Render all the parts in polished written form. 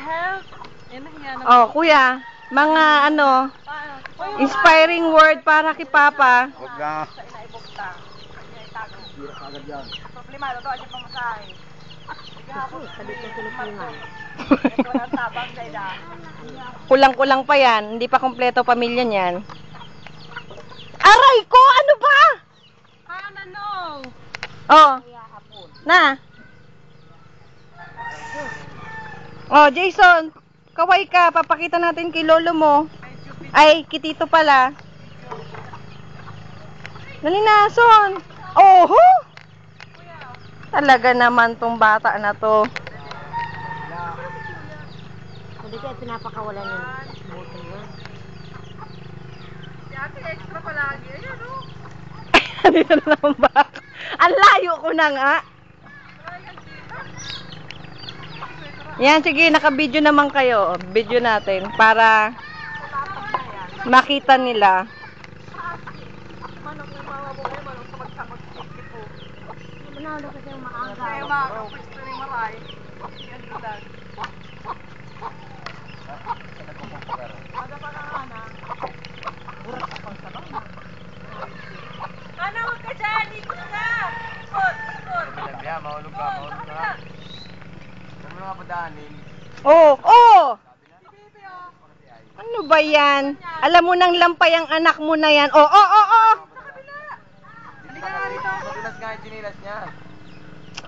help. Nahiya naman. Oh, kuya, mga ano, inspiring word para kay Papa. Huwag na. Sa inaibog ta. Sira ka agad yan. Problema, ito siya pamasahe. Kulang-kulang pa yan. Hindi pa kompleto pamilya niyan. Aray ko! Ano ba? Ano? Oh. Na. Oh, Jason. Kaway ka. Papakita natin kay lolo mo. Ay, kitito pala. Dali na, Son. Oho! Talaga naman tong bata na to. Hindi kaya pinapakawalan ng buto niya. Si ate extra palagi. Ayan o. Dito na naman ba? Ang layo ko na nga. Yan, sige, naka-video naman kayo. Video natin para makita nila. Manok yung mga buhay, manok sa magsabag-siki po. Manalo kasi yung maaga. Kaya makakapwisto ni Maray. Yan bulag. Ada pa nga na. Burat akong sabang na. Ano, huwag ka dyan! Ikot ka! Ikot! Ikot! Mahulog ka, mahulog ka. Huwag mo nga padaanin. Oh, oh! Ano ba yan? Alam mo nang lampay ang anak mo na yan. Oh, oh, oh, oh! Halika nga rito. Madulas nga yung chinilas niya.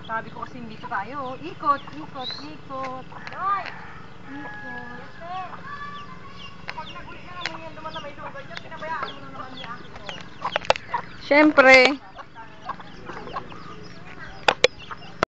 Sabi ko kasi dito tayo. Ikot, ikot, ikot. Noy! Ikot. Pag naguli ka naman yan naman na may lugar niya, pinabayaan mo na naman niya. Siyempre.